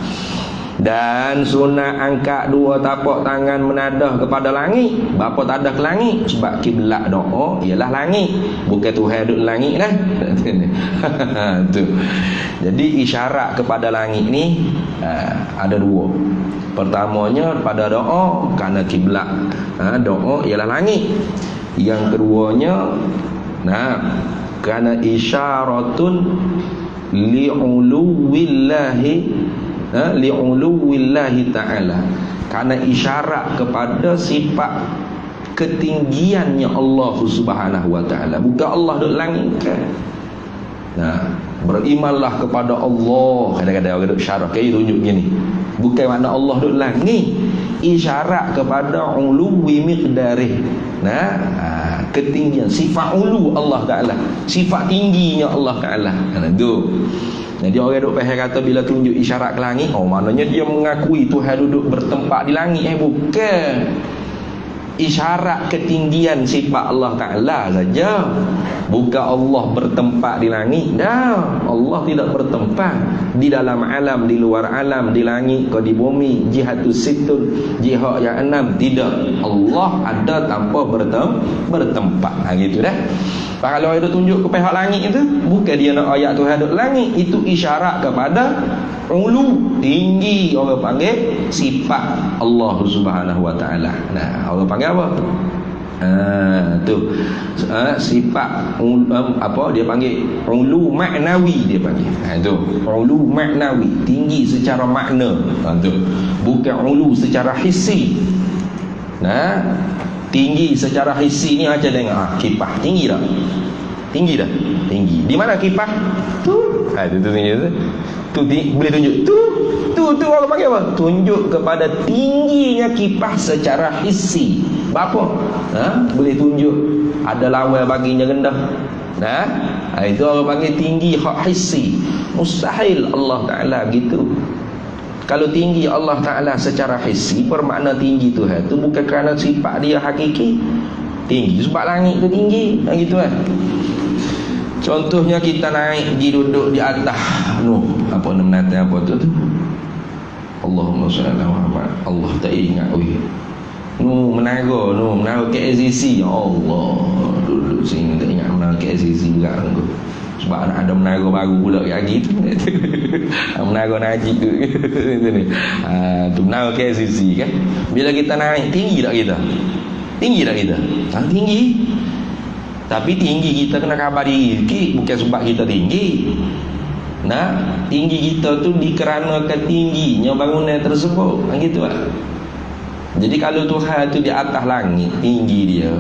Dan sunat angkat dua tapak tangan menadah kepada langit. Bapa tadah ke langit? Sebab kiblat doa ialah langit. Bukan Tuhan duduk langit lah. Tu. Jadi isyarat kepada langit ni ada dua. Pertamanya pada doa kerana kiblat. Doa ialah langit. Yang keduanya kerana isyaratun li'uluwillahi ta'ala, kerana isyarat kepada sifat ketinggiannya Allah Subhanahu wa ta'ala. Bukan Allah duduk langit kan. Berimanlah kepada Allah. Kadang-kadang orang duduk syarat kayak tunjuk gini. Bukan makna Allah duduk langit. Isyarat kepada uluwi miqdarih. Ketinggian sifat ulu Allah Ta'ala, sifat tingginya Allah Ta'ala. Itu. Jadi orang duk faham kata bila tunjuk isyarat ke langit, maknanya dia mengakui Tuhan duduk bertempat di langit. Bukan. isyarat ketinggian sifat Allah Ta'ala saja. Bukan Allah bertempat di langit dah. Allah tidak bertempat di dalam alam, di luar alam, di langit ke di bumi, jihatus situn, jihad yang enam. Tidak, Allah ada tanpa bertempat. Gitu dah. Kalau ada tunjuk ke pihak langit itu, bukan dia nak ayat Tuhan duduk langit, itu isyarat kepada ulu, tinggi. Orang panggil sifat Allah Subhanahu wa taala. Nah, orang panggil apa? Sifat apa dia panggil ulu maknawi, dia panggil. Tu ulu maknawi, tinggi secara makna. Tu bukan ulu secara hissi. Nah, tinggi secara hissi ni macam tengok kipas tinggi tak? Tinggi dah. Tinggi. Di mana kipas? Tu. Tu tinggi tu. Tu boleh tunjuk. Tu orang panggil apa? Tunjuk kepada tingginya kipas secara hissi. Apa? Boleh tunjuk ada lawan baginya rendah. Itu orang panggil tinggi hak hissi. Mustahil Allah Taala gitu. Kalau tinggi Allah Ta'ala secara hissi, bermakna tinggi Tuhan tu bukan kerana sifat dia hakiki. Tinggi sebab langit tu tinggi, gitu kan. Contohnya kita naik pergi duduk di atas apa nama apa tu? Allahumma shalli ala Muhammad. Allah tak ingat menara KLCC. Ya Allah, duduk sini tak ingat menara KLCC juga aku. Sebab ada menara baru pula lagi tu. Menara Najib tu. Tu menara KLCC kan. Bila kita naik, tinggi tak kita? Tinggi tak kita? Tinggi. Tapi tinggi kita kena khabar diri sikit, bukan sebab kita tinggi. Tinggi kita tu dikarenakan tingginya bangunan tersebut. Gitu lah. Jadi kalau Tuhan tu di atas langit, tinggi dia.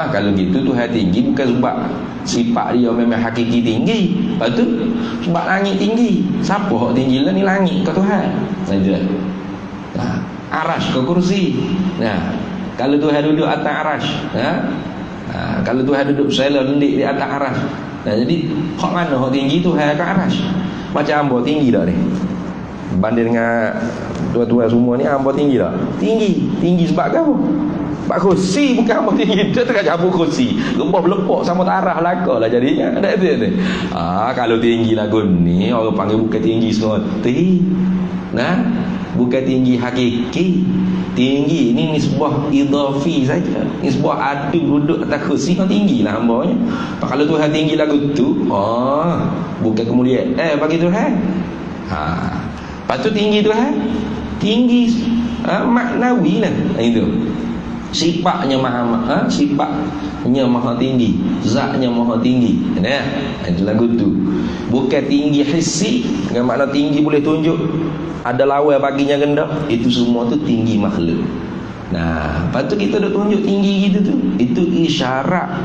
Kalau gitu Tuhan tinggi bukan sebab sifat dia memang hakiki tinggi. Lepas tu sebab langit tinggi. Siapa hak tinggi lah ni, langit ke Tuhan? Saja. Arash ke kursi. Kalau Tuhan duduk atas arash, kalau Tuhan duduk sela lendik di atas arash. Jadi hak mana hak tinggi Tuhan ke arash? Macam hamba tinggi tak ni? Banding dengan tuan-tuan semua ni, hamba tinggi tak? Tinggi sebab apa? Sebab kursi, bukan hamba tinggi. Dia tengah jabur kursi, rebah belepok sama tarah laka lah jadinya. Kalau tinggi lagu ni, orang panggil bukan tinggi senoti. Bukan tinggi hakiki. Tinggi ni nisbah idafi saja. Nisbah adu duduk atas kursi kan tinggi lah hambanya. Kalau Tuhan tinggi lagu tu, bukan kemuliaan bagi Tuhan. Lepas tu tinggi Tuhan, tinggi maknawi lah. Itu sifatnya sifatnya maha tinggi, zatnya maha tinggi. Itu lagu tu. Bukan tinggi hissi, dengan makna tinggi boleh tunjuk ada lawan baginya rendah. Itu semua tu tinggi makhluk. Lepas tu kita duk tunjuk tinggi gitu tu, itu isyarat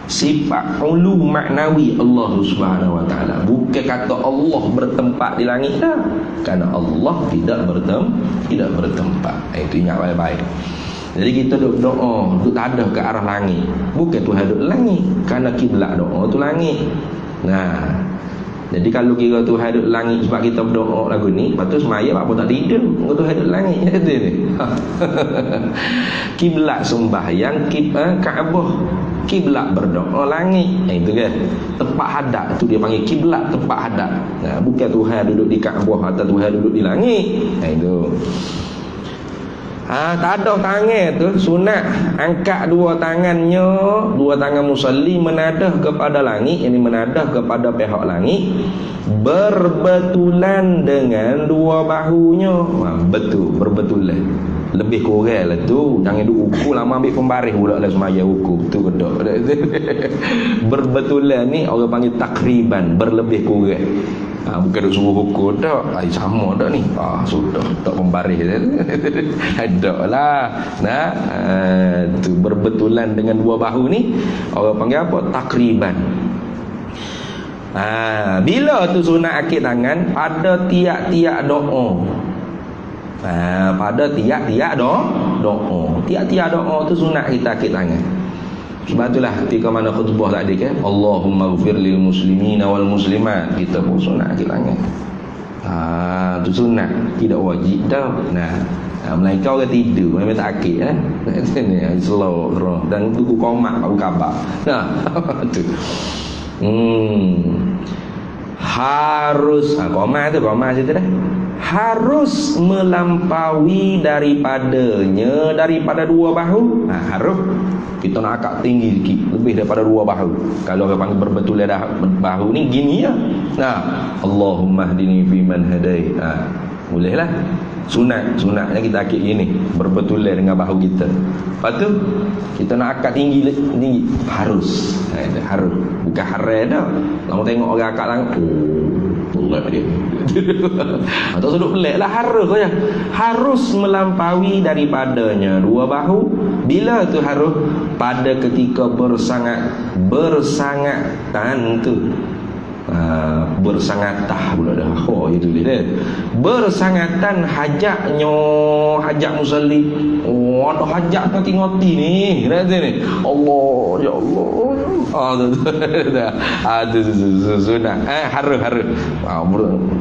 sifat ulu maknawi Allah Subhanahu wa taala. Bukan kata Allah bertempat di langit dah. Kerana Allah tidak bertempat. Itu ingat baik-baik. Jadi kita duk doa, duk tadah ke arah langit. Bukan Tuhan duk langit, kerana kiblat doa tu langit. Jadi kalau kira Tuhan duduk langit sebab kita berdoa lagu ni, lepas tu semaya apa tak tidur, Tuhan duduk langit. Kiblat sembahyang, Kaabah. Kiblat berdoa langit. Itu kan tempat hadap tu dia panggil kiblat, tempat hadap. Bukan Tuhan duduk di Kaabah atau Tuhan duduk di langit. Itu tak ada tangan tu sunat angkat dua tangan musalli menadah kepada langit, ini menadah kepada pihak langit berbetulan dengan dua bahunya. Betul, berbetulan. Lebih kurang lah tu. Jangan duk ukur lama ambil pembaris pula lah semaya ukur tu kedok. Berbetulan ni orang panggil takriban, berlebih kurang. Bukan duk suruh ukur tak. Sama tak ni. Sudah tak pembaris. Tak lah. Tu berbetulan dengan dua bahu ni orang panggil apa? Takriban. Bila tu sunat akik tangan pada tiap-tiap doa. Pada tiap-tiap doa. Tiap-tiap doa tu sunat kita akik tangan. Sebab itulah ketika mana khutbah tadi kan, Allahumma ghfir lil muslimina wal muslimat, kita pun sunat akik tangan. Tu sunat, tidak wajib dah. Melainkan orang tidur memang tak akik ni slow dan buku komak baru khabar. Nah tu. Harus komak situ dah. Harus melampaui daripada 2 bahu. Harus kita nak akak tinggi sikit, lebih daripada 2 bahu. Kalau orang panggil berbetul dah bahu ni gini ya. Allahumma hdini fi man hadai. Bolehlah. Sunatnya kita akik gini, berbetul dengan bahu kita. Lepas tu kita nak akak tinggi harus. Harus. Bukan haram dah. Kamu tengok orang akak langsung pelik dia. Atau sudut pelik lah, harus saja. Harus melampaui daripadanya 2 bahu. Bila tu harus? Pada ketika bersangatan tu. Bersangatah pula dah. Itu dia. Bersangatan hajat musalli. Ada hajat ngoti ni. Kata ni. Allah, ya Allah. Tu sunat. Harus.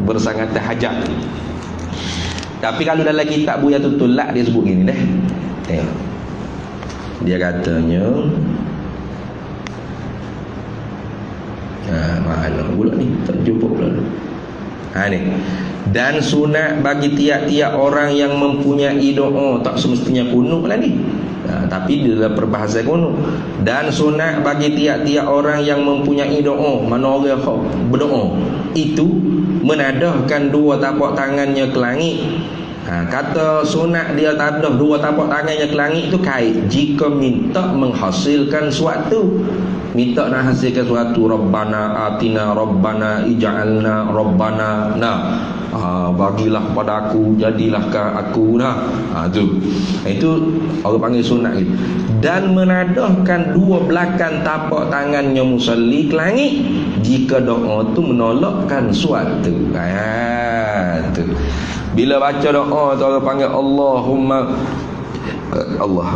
Bersangatan hajat. Tapi kalau dalam kitab Buya Tutulak dia sebut gini dah. Tengok. Dia katanya mana pula ni, tak jumpa pula ni. Dan sunat bagi tiap-tiap orang yang mempunyai doa, tak semestinya kunut lah ni, tapi dia dalam perbahasan kunut. Dan sunat bagi tiap-tiap orang yang mempunyai doa, mana orang berdoa itu menadahkan 2 tapak tangannya ke langit. Kata sunat dia tadah 2 tapak tangannya ke langit itu kait jika minta menghasilkan suatu. Minta nak hasilkan suatu, Rabbana atina, Rabbana ij'alna, Rabbana bagilah pada aku, jadilah ke aku itu orang panggil sunat gitu. Dan menadahkan 2 belakang tapak tangannya musalli ke langit jika doa tu menolakkan suatu. Tu bila baca doa tu orang panggil Allahumma Allah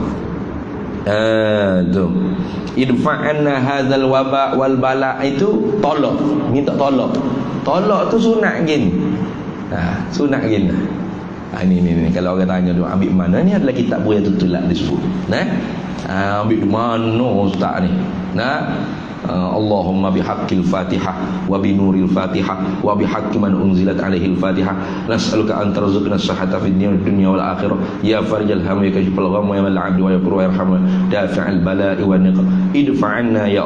idfa'anna hadzal waba wal bala, itu tolak, minta tolak. Tolak tu sunat gini. Sunat gini. Ini kalau orang tanya tu ambil mana, ni adalah kitab Buya Tutulak disebut. Ambil mana ustaz ni? Allahumma bihaqqil Fatihah wa binuril Fatihah wa bihaqqi man unzilat alaihi al-Fatihah nas'aluka an tarzuqna as-sihhata fid dunya wal akhirah ya farijal hammi kashfal gham wa yamal 'abdi wa yaqru wa yarhamu dafi'al bala'i wan niqam idfa'anna ya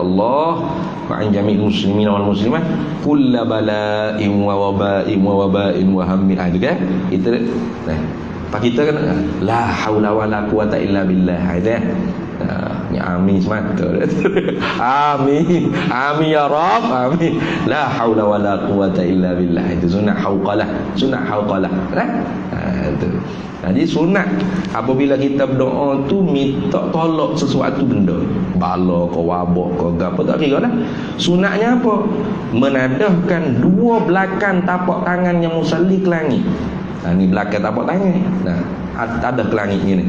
Allah wa an jami'il muslimin wal muslimat kulla bala'in wa waba'in wa hammin. Itu Pak kita kan la haula wala quwata illa billah. Ni amin semata. Amin ya Rabb, amin. La haula wala quwata illa billah. Itu sunat hauqalah. Itu. Jadi sunat apabila kita berdoa tu minta tolak sesuatu benda, bala ke wabak ke apa tak kira lah. Sunatnya apa? Menadahkan 2 belakang tapak tangan yang musalli ke langit. Ni belakang tapak tangan. Ada ke langit ni.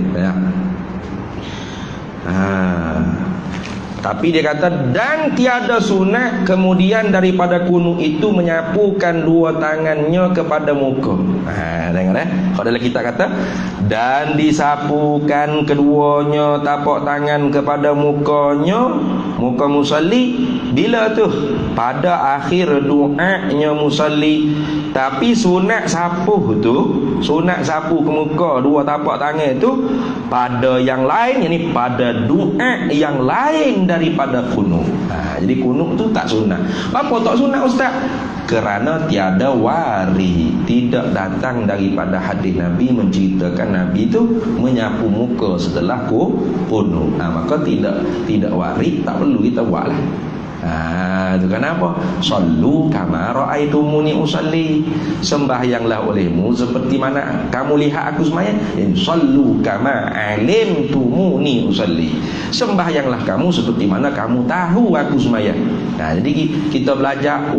Tapi dia kata dan tiada sunat kemudian daripada kunut itu menyapukan 2 tangannya kepada muka. Tengok kalau dalam kitab kata dan disapukan keduanya tapak tangan kepada mukanya, muka musalli. Bila tu? Pada akhir doanya musalli. Tapi sunat sapuh tu, sunat sapu ke muka 2 tapak tangan tu pada yang lain, yakni pada doa yang lain daripada kunut. Jadi kunut tu tak sunat. Apa tak sunat ustaz? Kerana tiada wari, tidak datang daripada hadis Nabi menceritakan Nabi tu menyapu muka setelah kunut. Maka tidak wari, tak perlu kita buatlah. Itu kenapa? Sallu kama ra'aitumuni usalli. Sembahyanglah olehmu seperti mana kamu lihat aku sembahyang. Sallu kama alimtumuni usalli. Sembahyanglah kamu seperti mana kamu tahu aku sembahyang. Jadi kita belajar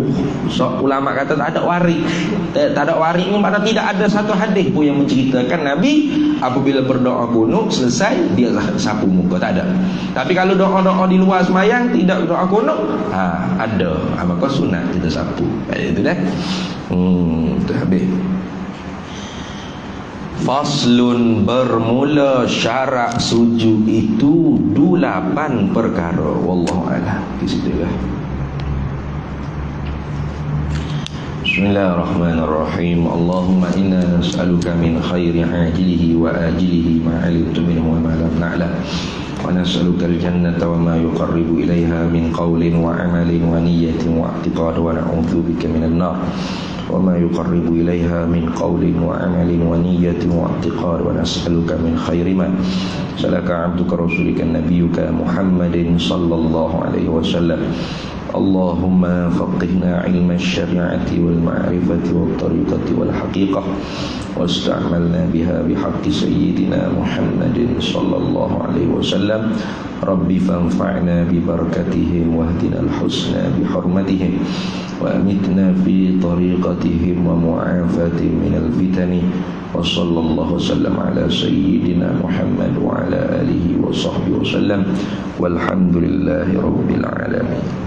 ulama kata tak ada wari. Tak ada wari ni maknanya tidak ada satu hadis pun yang menceritakan Nabi apabila berdoa kunut selesai dia sapu muka, tak ada. Tapi kalau doa-doa di luar sembahyang tidak doa kunut, ada. Maka sunat kita sapu. Itu dah. Tu habis. Faslun, bermula syarat sujud itu 8 perkara. Wallahu a'lam. Di situlah. Bismillahirrahmanirrahim. Allahumma inna nas'aluka min khairi ajilihi wa ajilihi ma 'alimtu minhu wa ma lam na'lam. Wa nas'aluka al-jannata wa ma yuqarribu ilaiha min qawlin wa 'amalin wa niyyatin wa i'tiqad wa na'udzu bika minan nar. Wa ma yuqarribu ilaiha min qawlin wa 'amalin wa niyyatin wa i'tiqad wa nas'aluka min khairi ma salaka 'abduka rasulika nabiyyuka Muhammadin sallallahu alaihi wasallam. Allahumma faqihna ilma syari'ati wal ma'rifati wal tariqati wal haqiqah wasta'malna biha bihaqqi sayyidina Muhammadin sallallahu alaihi wasallam. Rabbi fanfa'na bi barakatihim wahdina al-husna bi hurmatihim wa amitna fi tariqatihim wa mu'afatihim min al-fitani wa sallallahu wasallam ala sayyidina Muhammad wa ala alihi wa sahbihi wasallam walhamdulillahi rabbil alamin.